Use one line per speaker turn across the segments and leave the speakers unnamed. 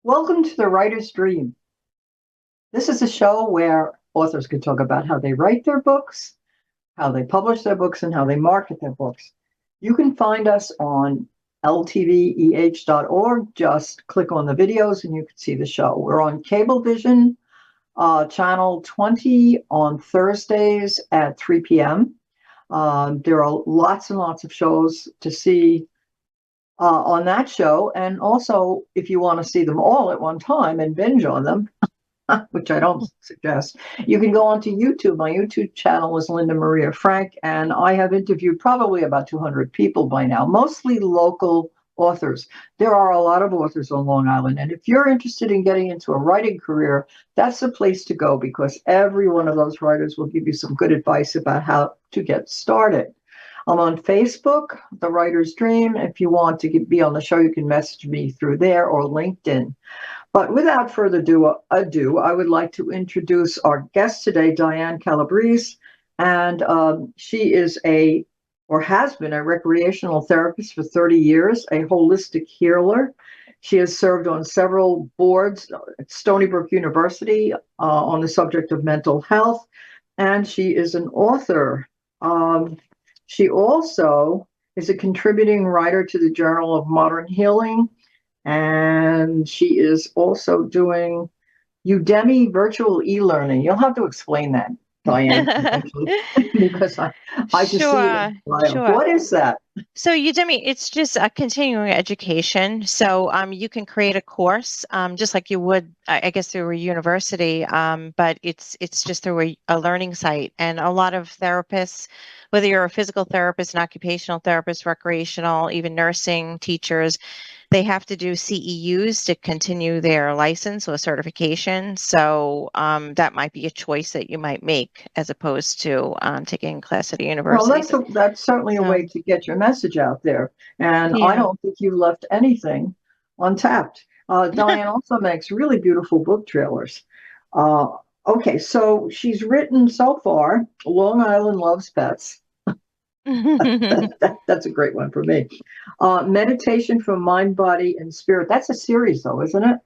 Welcome to The Writer's Dream. This is a show where authors can talk about how they write their books, how they publish their books, and how they market their books. You can find us on ltveh.org. Just click on the videos and you can see the show. We're on Cablevision, channel 20 on Thursdays at 3 p.m. There are lots and lots of shows to see on that show. And also, if you want to see them all at one time and binge on them, which I don't suggest, you can go onto YouTube. My YouTube channel is Linda Maria Frank, and I have interviewed probably about 200 people by now, mostly local authors. There are a lot of authors on Long Island, and if you're interested in getting into a writing career, that's the place to go because every one of those writers will give you some good advice about how to get started. I'm on Facebook, The Writer's Dream. If you want to be on the show, you can message me through there or LinkedIn. But without further ado, I would like to introduce our guest today, Diane Calabrese. And she is or has been a recreational therapist for 30 years, a holistic healer. She has served on several boards at Stony Brook University on the subject of mental health. And she is an author. She also is a contributing writer to the Journal of Modern Healing, and she is also doing Udemy virtual e-learning. You'll have to explain that, Diane, because I just see it in bio.
Sure.
What is that?
So Udemy, it's just a continuing education. So you can create a course just like you would, I guess, through a university, but it's just through a learning site. And a lot of therapists, whether you're a physical therapist, an occupational therapist, recreational, even nursing, teachers, they have to do CEUs to continue their license or certification. So that might be a choice that you might make as opposed to taking a class at a university.
Well, that's certainly a way to get your message out there. And I don't think you left anything untapped. Diane also makes really beautiful book trailers. Okay, so she's written so far Long Island Loves Pets. That's a great one for me. Meditation for Mind, Body, and Spirit. That's a series, though, isn't it?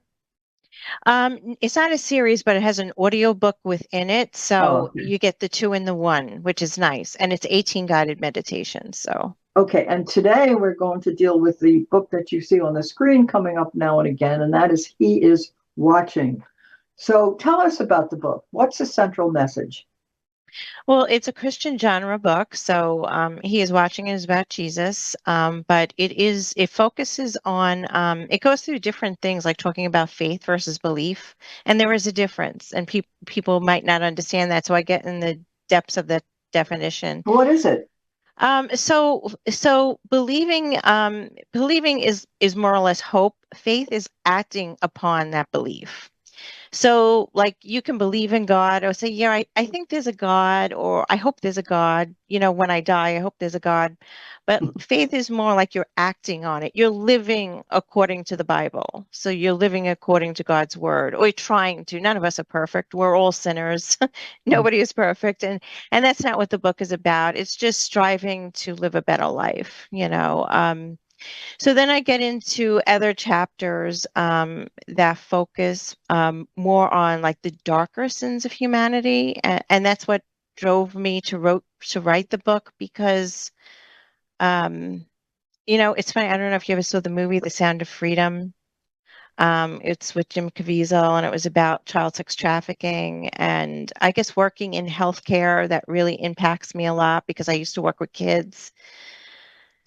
It's not a series, but it has an audio book within it. So you get the 2 in the 1, which is nice. And it's 18 guided meditations. So.
Okay, and today we're going to deal with the book that you see on the screen coming up now and again, and that is He Is Watching. So tell us about the book. What's the central message?
Well, it's a Christian genre book, so He Is Watching is about Jesus, but it focuses on, it goes through different things like talking about faith versus belief, and there is a difference, and people might not understand that, so I get in the depths of the definition.
What is it?
So believing is more or less hope. Faith is acting upon that belief. So, like, you can believe in God or say, yeah, I think there's a God, or I hope there's a God. When I die, I hope there's a God. But faith is more like you're acting on it. You're living according to the Bible. So you're living according to God's word, or you're trying to. None of us are perfect. We're all sinners. Nobody is perfect. And that's not what the book is about. It's just striving to live a better life, So then I get into other chapters that focus more on like the darker sins of humanity, and that's what drove me to write the book because, it's funny. I don't know if you ever saw the movie The Sound of Freedom. It's with Jim Caviezel, and it was about child sex trafficking. And I guess working in healthcare, that really impacts me a lot because I used to work with kids.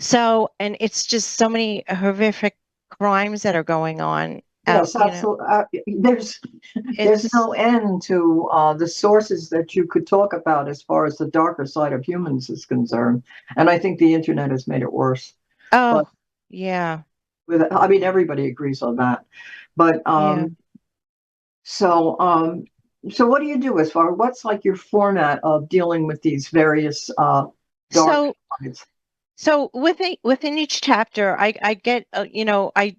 So, and it's just so many horrific crimes that are going on.
Yes, absolutely. There's no end to the sources that you could talk about as far as the darker side of humans is concerned. And I think the internet has made it worse.
Oh, yeah.
Everybody agrees on that. But so what do you do as far what's like your format of dealing with these various dark sides?
So within each chapter, I get, I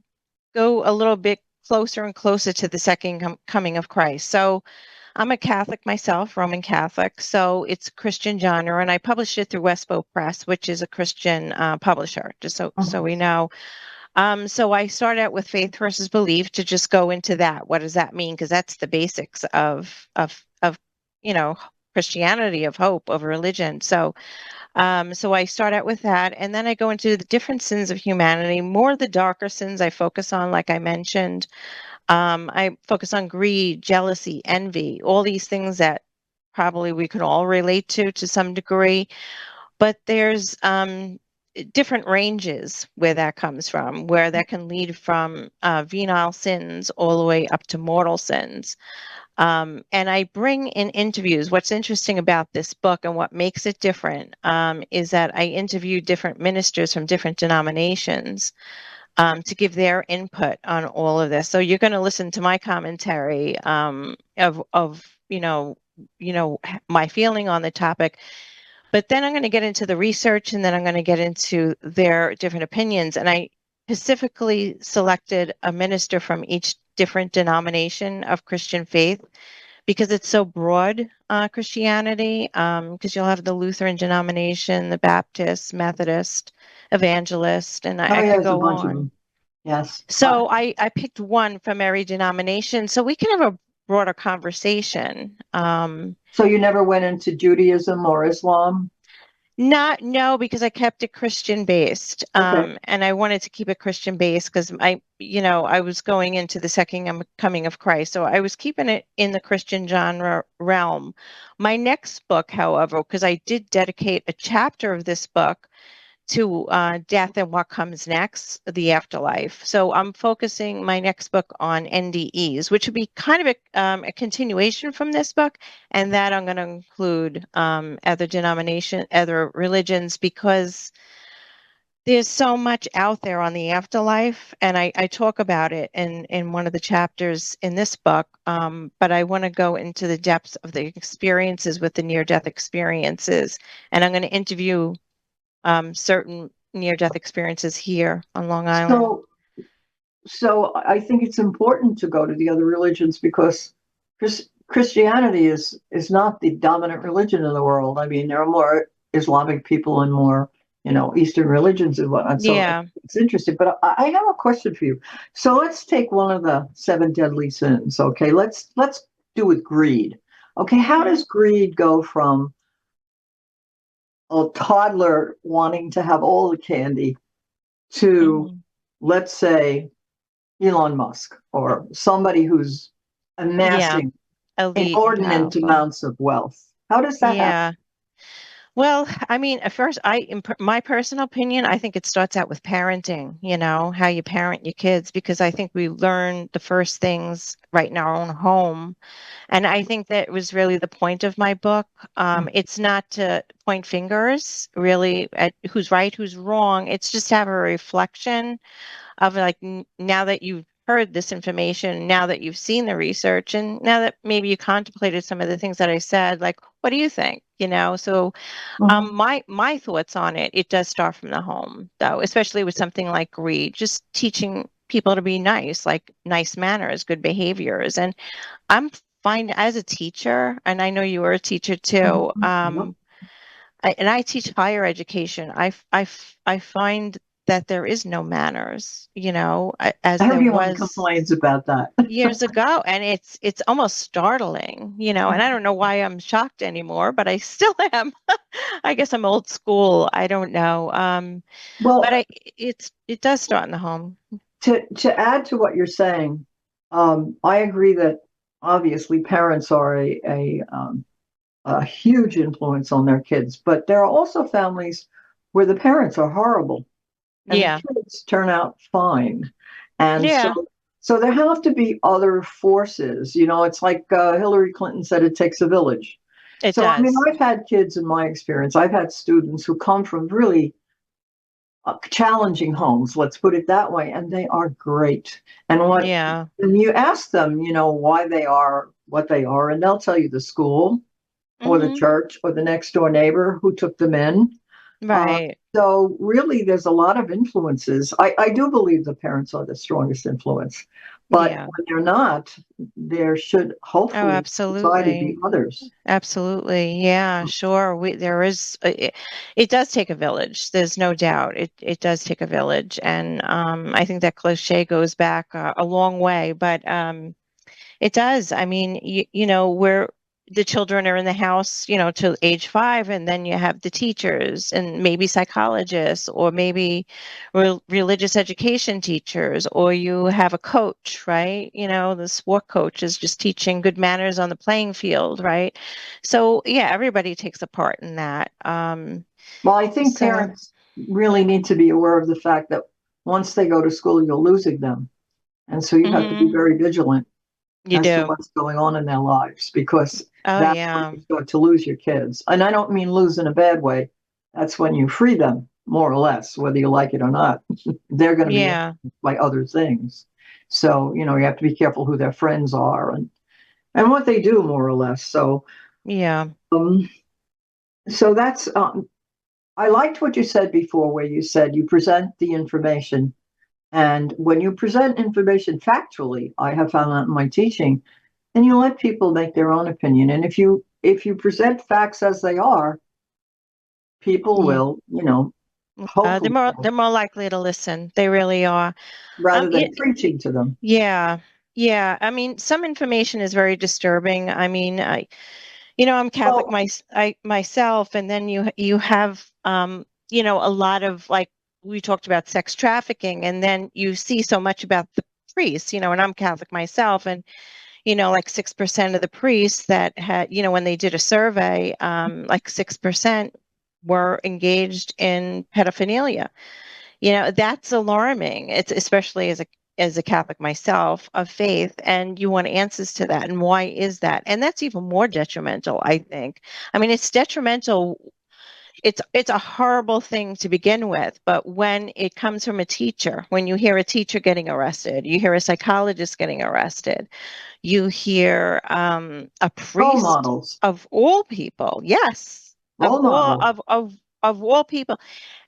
go a little bit closer and closer to the second coming of Christ. So I'm a Catholic myself, Roman Catholic. So it's Christian genre, and I published it through Westbow Press, which is a Christian publisher, just so we know. So I start out with faith versus belief to just go into that. What does that mean? Because that's the basics of you know Christianity, of hope, of religion. So I start out with that, and then I go into the different sins of humanity. More of the darker sins I focus on, like I mentioned. I focus on greed, jealousy, envy, all these things that probably we could all relate to some degree. But there's different ranges where that comes from, where that can lead from venile sins all the way up to mortal sins. And I bring in interviews. What's interesting about this book and what makes it different is that I interview different ministers from different denominations to give their input on all of this. So you're going to listen to my commentary of my feeling on the topic, but then I'm going to get into the research, and then I'm going to get into their different opinions. And I specifically selected a minister from each different denomination of Christian faith because it's so broad, Christianity, because you'll have the Lutheran denomination, the Baptist, Methodist, Evangelist, and
Oh,
I
yeah,
could
there's a
go
bunch of
on.
them. Yes.
So I picked one from every denomination so we can have a broader conversation.
So you never went into Judaism or Islam?
Not no, because I kept it Christian based,
Okay.
and I wanted to keep it Christian based because I was going into the coming of Christ, so I was keeping it in the Christian genre realm. My next book, however, because I did dedicate a chapter of this book to death and what comes next, the afterlife. So I'm focusing my next book on NDEs, which would be kind of a continuation from this book, and that I'm going to include other religions, because there's so much out there on the afterlife, and I talk about it in one of the chapters in this book. But I want to go into the depths of the experiences with the near-death experiences, and I'm going to interview certain near-death experiences here on Long Island.
So, so I think it's important to go to the other religions because Christianity is not the dominant religion in the world. I mean, there are more Islamic people and more, Eastern religions and whatnot. So
Yeah.
it's interesting. But I have a question for you. So let's take one of the seven deadly sins. Okay, let's do with greed. Okay, how
Hmm.
does greed go from a toddler wanting to have all the candy to,
Hmm.
let's say, Elon Musk or somebody who's
Yeah.
amassing
Elite and
inordinate
powerful.
amounts of wealth? How does that happen?
Yeah. Well, I mean, at first, in my personal opinion, I think it starts out with parenting, how you parent your kids, because I think we learn the first things right in our own home. And I think that was really the point of my book. It's not to point fingers really at who's right, who's wrong. It's just to have a reflection of like now that you've heard this information, now that you've seen the research, and now that maybe you contemplated some of the things that I said, like, what do you think? So
Mhm.
my thoughts on it, it does start from the home, though, especially with something like greed, just teaching people to be nice, like nice manners, good behaviors. And I'm fine as a teacher, and I know you were a teacher too.
Mhm. Yep.
And I teach higher education. I find that there is no manners, as there
Everyone
was
complains about that.
years ago, and it's almost startling, and I don't know why I'm shocked anymore, but I still am. I guess I'm old school. I don't know. But
Well,
it does start in the home.
to add to what you're saying, I agree that obviously parents are a huge influence on their kids, but there are also families where the parents are horrible and the
Yeah.
kids turn out fine. And so,
Yeah,
so there have to be other forces. It's like Hillary Clinton said, it takes a village.
it
So, I mean,
does.
I've had kids in my experience. I've had students who come from really challenging homes, let's put it that way, and they are great.
Yeah.
And you ask them, why they are what they are, and they'll tell you the school or the
Hmm.
church or the next door neighbor who took them in. Uh,
Right.
so really, there's a lot of influences. I do believe the parents are the strongest influence, But
Yeah.
when they're not, there should
Oh,
hopefully society be
absolutely.
others.
Absolutely. Yeah, sure. There is, it does take a village. There's no doubt. It does take a village. And I think that cliche goes back a long way, but it does. I mean, where the children are in the house, till age 5, and then you have the teachers and maybe psychologists, or maybe religious education teachers, or you have a coach, right? The sport coach is just teaching good manners on the playing field, right? So yeah, everybody takes a part in that.
Well, I think
So
parents really need to be aware of the fact that once they go to school, you're losing them. And so you have to be
mhm,
very vigilant
you
as to
do.
what's going on in their lives because
Oh
that's when
yeah,
you start to lose your kids. And I don't mean lose in a bad way. That's when you free them, more or less, whether you like it or not. They're going to be
yeah,
influenced by other things. So, you have to be careful who their friends are and what they do, more or less.
yeah.
Um, so I liked what you said before, where you said you present the information. And when you present information factually, I have found that in my teaching, and you let people make their own opinion. And if you present facts as they are, people
Yeah.
will,
They're
hopefully,
more likely to listen. They really are.
rather
Yeah,
than preaching to them.
yeah, yeah. I mean, some information is very disturbing. I mean, I'm Catholic
Well,
myself, and then you have a lot of, like, we talked about sex trafficking, and then you see so much about the priests, and I'm Catholic myself, and like 6% of the priests that had, when they did a survey, like 6% were engaged in pedophilia. That's alarming. It's especially as a Catholic myself of faith, and you want answers to that. And why is that? And that's even more detrimental, I think. I mean, it's detrimental. It's a horrible thing to begin with, but when it comes from a teacher, when you hear a teacher getting arrested, you hear a psychologist getting arrested, you hear a
role
priest
models,
of all people, yes, of
role
all
models.
of all people.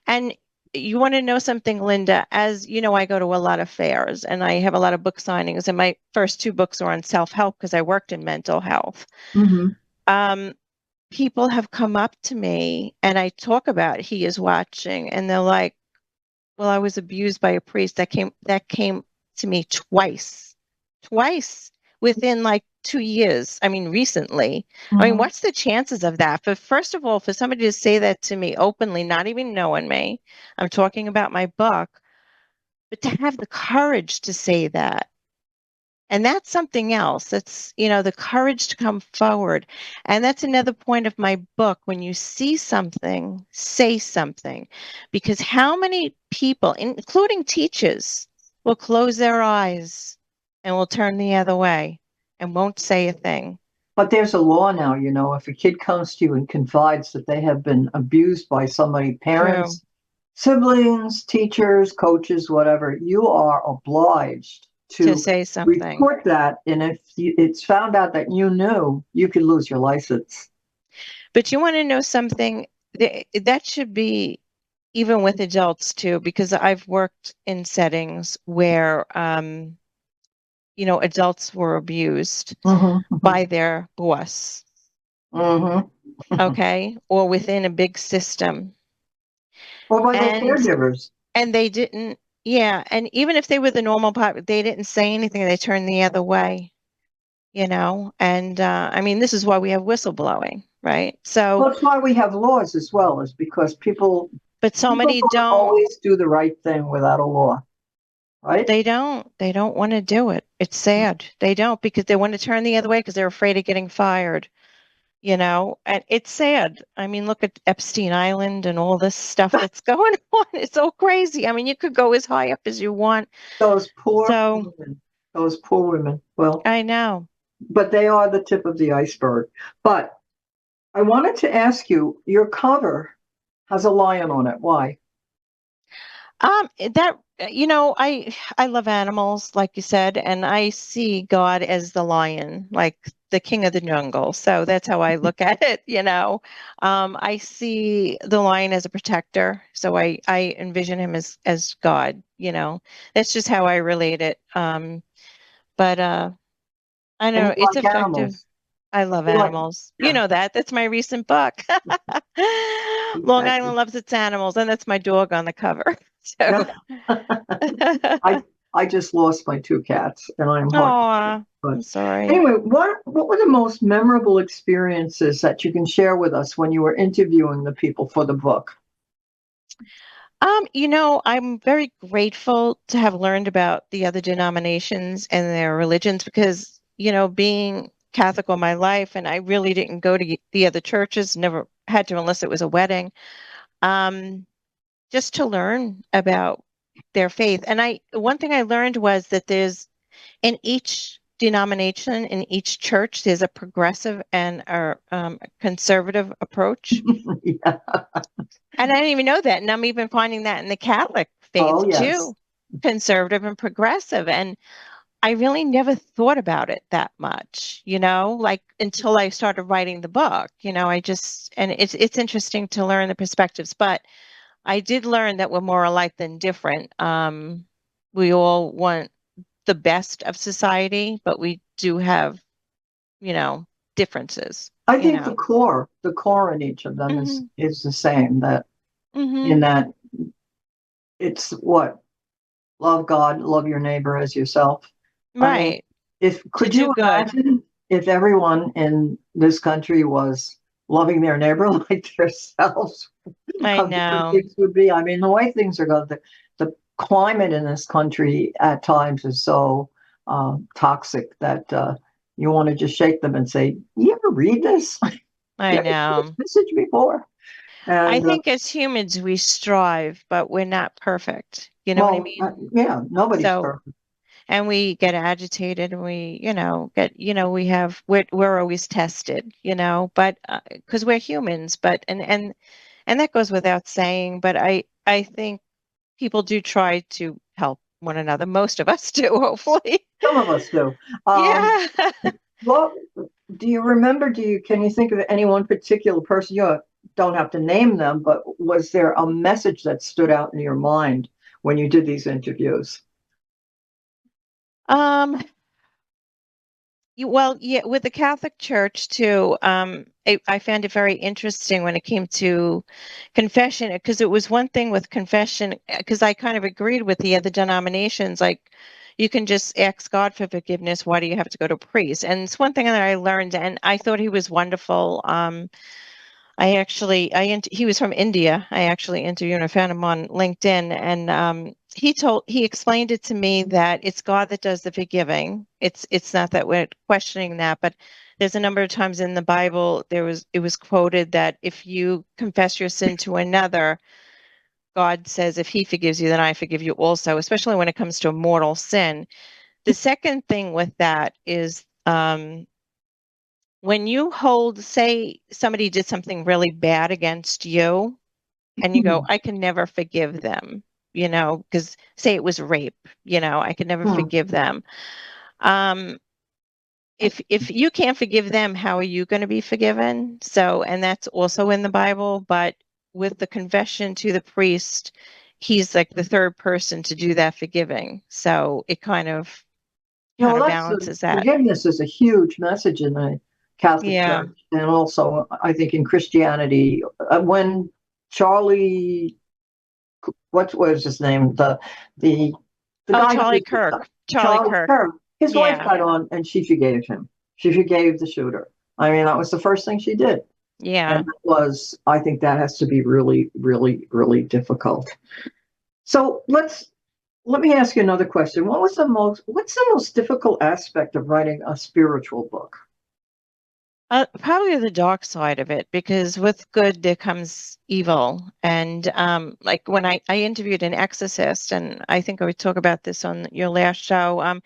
And you want to know something, Linda? As you know, I go to a lot of fairs and I have a lot of book signings, and my first 2 books are on self-help because I worked in mental health.
Mm-hmm.
Um, People have come up to me and I talk about He Is Watching, and they're like, "Well, I was abused by a priest that came to me twice within like 2 years. I mean, recently. I mean,
Mm-hmm.
what's the chances of that? But first of all, for somebody to say that to me openly, not even knowing me, I'm talking about my book, but to have the courage to say that. And that's something else. That's, the courage to come forward. And that's another point of my book. When you see something, say something. Because how many people, including teachers, will close their eyes and will turn the other way and won't say a thing?
But there's a law now, if a kid comes to you and confides that they have been abused by somebody,
True.
parents, siblings, teachers, coaches, whatever, you are obliged
To
to
say something.
report that. And if it's found out that you knew, you could lose your license.
But you want to know something? That should be even with adults too, because I've worked in settings where, adults were abused
Mm-hmm,
by their boss,
mm-hmm.
okay, or within a big system.
Or by their
And
caregivers.
they didn't, yeah, and even if they were the normal part, they didn't say anything, they turned the other way, and I mean, this is why we have whistleblowing, right? So,
Well, that's why we have laws as well, is because people
but so
people
many
don't
don't.
always do the right thing without a law, right?
They don't want to do it. It's sad. They don't, because they want to turn the other way because they're afraid of getting fired. And it's sad. I mean, look at Epstein Island and all this stuff that's going on. It's so crazy. I mean, you could go as high up as you want.
Those poor
So
women, those poor women. Well,
I know.
but they are the tip of the iceberg. But I wanted to ask you, your cover has a lion on it. Why?
That I love animals, like you said, and I see God as the lion, like the king of the jungle. So that's how I look at it. I see the lion as a protector. So I envision him as God. That's just how I relate it. But I
And
know
you
it's
like
effective.
animals.
I love
You like,
animals. You
yeah.
know that. That's my recent book. Long
Exactly.
Island loves its animals, and that's my dog on the cover. So,
Yeah. I just lost my two cats, and I'm heartbroken.
oh,
But
I'm sorry.
anyway, what were the most memorable experiences that you can share with us when you were interviewing the people for the book?
I'm very grateful to have learned about the other denominations and their religions because, being Catholic all my life, and I really didn't go to the other churches, never had to unless it was a wedding. Um, just to learn about their faith. And one thing I learned was that there's in each denomination, in each church, there's a progressive and a conservative approach.
Yeah.
And I didn't even know that. And I'm even finding that in the Catholic
Oh,
faith
yes.
too, conservative and progressive. And I really never thought about it that much, like until I started writing the book. And it's interesting to learn the perspectives, but I did learn that we're more alike than different. We all want the best of society, but we do have, you know, differences,
I
you
think
know.
the core in each of them is
Hmm.
is the same. That in
Hmm.
that it's what love God, love your neighbor as yourself. I mean,
Right.
if
To
could
do
you
good.
imagine if everyone in this country was loving their neighbor like themselves,
I
how different
know.
things would be. I mean, the way things are going, the climate in this country at times is so toxic that you want to just shake them and say, "You ever read this?
I
You ever see this
know.
message before?"
I
And
think as humans we strive, but we're not perfect. You know what I
well,
mean?
yeah, nobody's
So,
perfect.
and we get agitated and we, we have we're always tested, but because we're humans, but and that goes without saying, but I think people do try to help one another. Most of us do, hopefully.
Some of us do. Um,
Yeah.
what do you remember? Can you think of any one particular person? You don't have to name them, but was there a message that stood out in your mind when you did these interviews?
Um, well, yeah, with the Catholic Church too, I found it very interesting when it came to confession, because it was one thing with confession, because I kind of agreed with the other denominations, like you can just ask God for forgiveness. Why do you have to go to a priest? And it's one thing that I learned, and I thought he was wonderful. He was from India. I actually interviewed and found him on LinkedIn, and he explained it to me that it's God that does the forgiving. It's not that we're questioning that, but there's a number of times in the Bible it was quoted that if you confess your sin to another, God says, if he forgives you, then I forgive you also, especially when it comes to a mortal sin. The second thing with that is when you say somebody did something really bad against you, and you go,
Hmm.
I can never forgive them, because say it was rape, I can never
Hmm.
forgive them. Um, if you can't forgive them, how are you going to be forgiven? So, and that's also in the Bible, but with the confession to the priest, he's like the third person to do that forgiving. So it
Well, that's
balances that.
forgiveness is a huge message in the Catholic
Yeah.
Church, and also I think in Christianity. When Charlie, what was his name? The
Oh,
guy
Charlie
who
Kirk. Charlie
Charlie
Kirk.
Kirk. His wife
Yeah.
got on, and she forgave him. She forgave the shooter. I mean, that was the first thing she did, and
Yeah.
that was. I think that has to be really, really, really difficult. So let me ask you another question. What's the most difficult aspect of writing a spiritual book?
Probably the dark side of it, because with good there comes evil. And like when I interviewed an exorcist, and I think I would talk about this on your last show.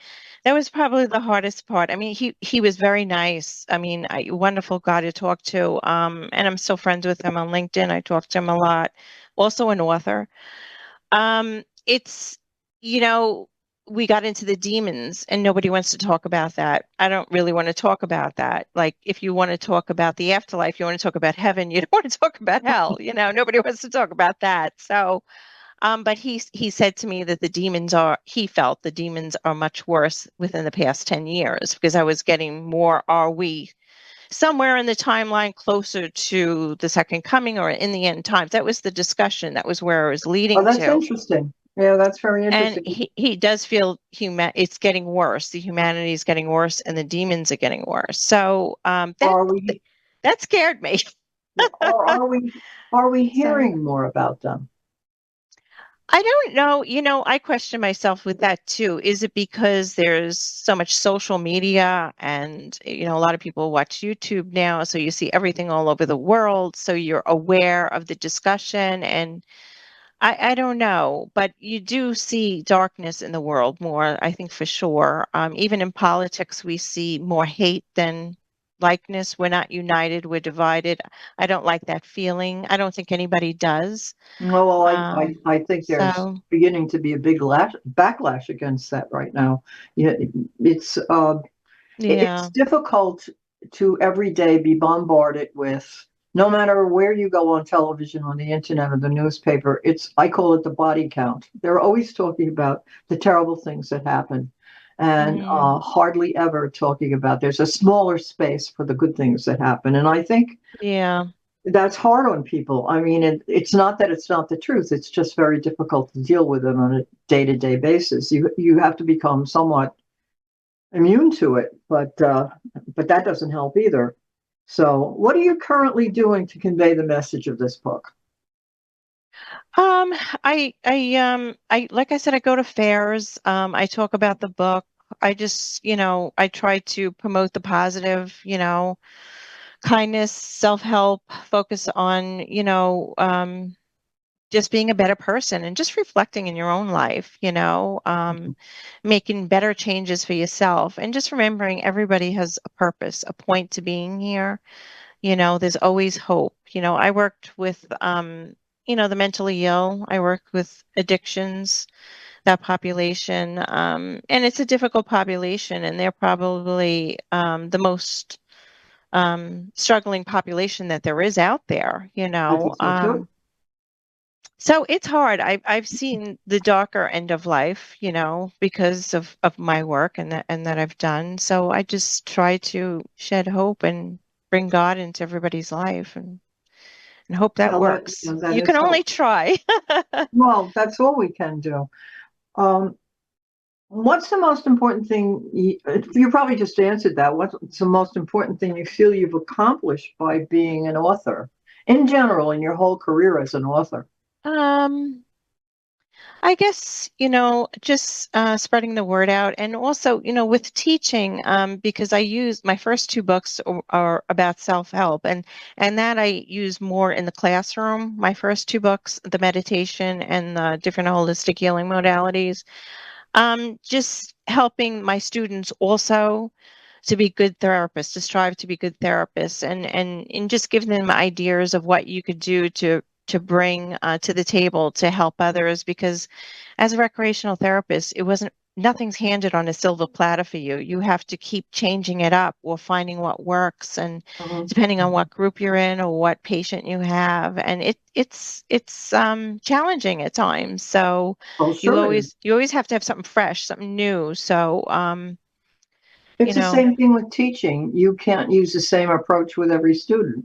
That was probably the hardest part. I mean, he was very nice. I mean, wonderful guy to talk to. And I'm still friends with him on LinkedIn. I talk to him a lot. Also an author. It's, you know, we got into the demons and nobody wants to talk about that. I don't really want to talk about that. Like, if you want to talk about the afterlife, you want to talk about heaven, you don't want to talk about hell. Nobody wants to talk about that. So, But he said to me that he felt the demons are much worse within the past 10 years because I was getting more, are we somewhere in the timeline closer to the second coming or in the end times? That was the discussion. That was where I was
Oh,
leading
that's
to.
interesting. Yeah, that's very
And
interesting.
he does feel it's getting worse. The humanity is getting worse and the demons are getting worse. So
Are we,
that scared me.
or are we
So
hearing more about them?
I don't know. I question myself with that too. Is it because there's so much social media and, a lot of people watch YouTube now, so you see everything all over the world, so you're aware of the discussion and I don't know, but you do see darkness in the world more, I think for sure. Even in politics, we see more hate than likeness. We're not united, we're divided. I don't like that feeling. I don't think anybody does.
No, well,
Um,
I think there's
so
beginning to be a big backlash against that right now. Yeah, it's it's
yeah.
difficult to every day be bombarded with, no matter where you go on television, on the internet, or the newspaper. I call it the body count. They're always talking about the terrible things that happen, and
Mm,
hardly ever talking about there's a smaller space for the good things that happen. And I think
yeah.
that's hard on people. I mean, it's not that it's not the truth. It's just very difficult to deal with it on a day-to-day basis. You have to become somewhat immune to it, but that doesn't help either. So, what are you currently doing to convey the message of this book?
Um, I like I said, I go to fairs. I talk about the book. I just, I try to promote the positive, kindness, self-help, focus on, just being a better person and just reflecting in your own life, making better changes for yourself and just remembering everybody has a purpose, a point to being here. There's always hope. I worked with, the mentally ill. I worked with addictions, that population. And it's a difficult population, and they're probably the most struggling population that there is out there,
I think so too.
So it's hard. I've seen the darker end of life, because of my work and that I've done. So I just try to shed hope and bring God into everybody's life and hope that
Well,
works.
that
You
is
can only
hope.
try.
Well, that's all we can do. Um, what's the most important thing? You probably just answered that. What's the most important thing you feel you've accomplished by being an author in general in your whole career as an author?
Um, I guess, just spreading the word out and also, with teaching, because I use my first two books are about self-help and that I use more in the classroom. My first two books, the meditation and the different holistic healing modalities, just helping my students also to be good therapists, to strive to be good therapists, and just give them ideas of what you could do to bring to the table to help others. Because as a recreational therapist, it wasn't nothing's handed on a silver platter for you. You have to keep changing it up or finding what works, and
Mhm.
depending on what group you're in or what patient you have, and it's challenging at times. So
Oh,
you
sure it is.
always you always have to have something fresh, something new. So you
It's the
know,
same thing with teaching. You can't use the same approach with every student.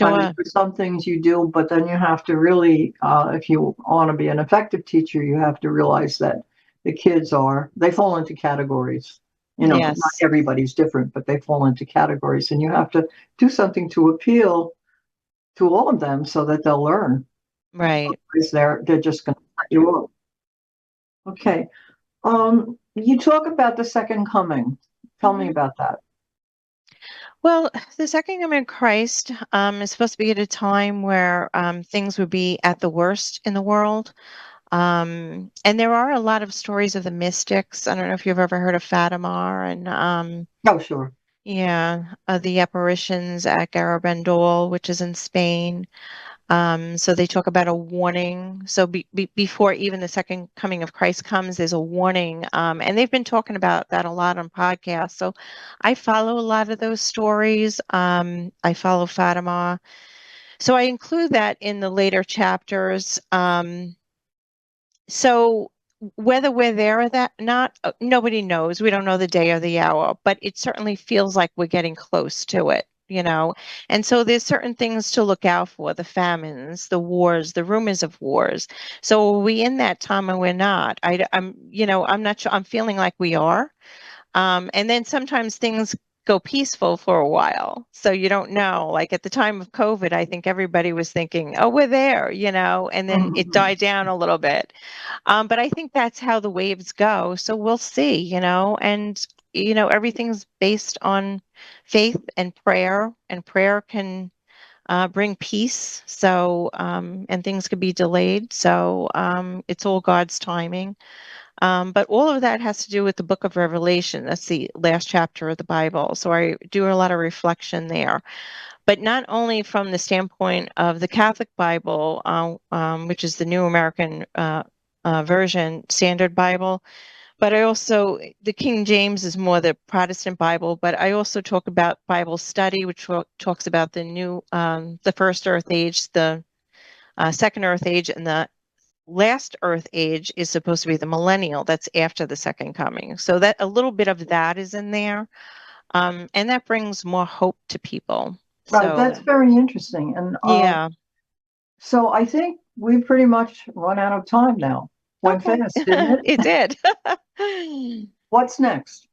I mean,
sure.
for some things you do, but then you have to really, if you want to be an effective teacher, you have to realize that they fall into categories. Not
Yes,
everybody's different, but they fall into categories, and you have to do something to appeal to all of them so that they'll learn.
right.
Otherwise, they're just going to cut you off. Okay. You talk about the second coming. Tell me
Mhm.
about that.
Well, the second coming of Christ is supposed to be at a time where things would be at the worst in the world. And there are a lot of stories of the mystics. I don't know if you've ever heard of Fatima and
Oh, sure.
yeah, the apparitions at Garabandal, which is in Spain. So they talk about a warning. So before even the second coming of Christ comes, there's a warning. And they've been talking about that a lot on podcasts. So I follow a lot of those stories. I follow Fatima. So I include that in the later chapters. So whether we're there or that not, nobody knows. We don't know the day or the hour, but it certainly feels like we're getting close to it, you know. And so there's certain things to look out for: the famines, the wars, the rumors of wars. So are we in that time or we're not? I'm, you know, I'm not sure. I'm feeling like we are. And then sometimes things go peaceful for a while. So you don't know. Like at the time of COVID, I think everybody was thinking, oh, we're there, you know, and then it
Mhm.
died down a little bit. But I think that's how the waves go. So we'll see, you know, and, you know, everything's based on faith and prayer can bring peace. So, and things could be delayed. So it's all God's timing. But all of that has to do with the book of Revelation. That's the last chapter of the Bible. So I do a lot of reflection there. But not only from the standpoint of the Catholic Bible, which is the New American Version, Standard Bible, but I also, the King James is more the Protestant Bible, but I also talk about Bible study, which talks about the first Earth age, the second Earth age, and the last Earth age is supposed to be the millennial. That's after the second coming. So that a little bit of that is in there, and that brings more hope to people.
Right,
So
that's very interesting. And
yeah,
so I think we pretty much run out of time now. Went
okay,
fast, didn't it?
it did.
What's next?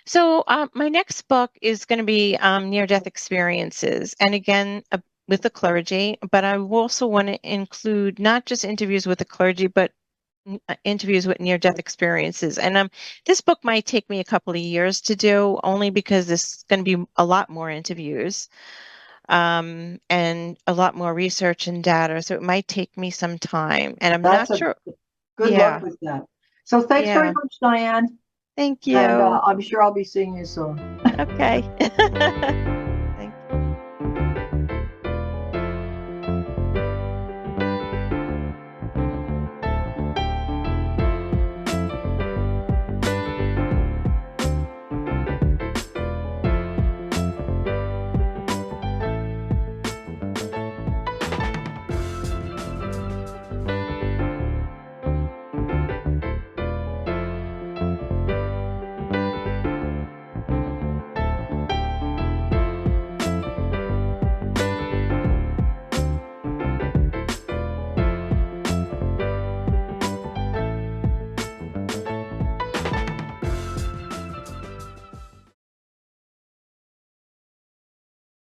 So my next book is going to be near-death experiences, and again with the clergy. But I also want to include not just interviews with the clergy, but interviews with near-death experiences. And this book might take me a couple of years to do, only because there's going to be a lot more interviews and a lot more research and data. So it might take me some time, and I'm
That's
not
a
sure.
good luck
Yeah,
with that. So thanks very
yeah.
much, Diane.
Thank
And
you.
I'm sure I'll be seeing you soon.
Okay.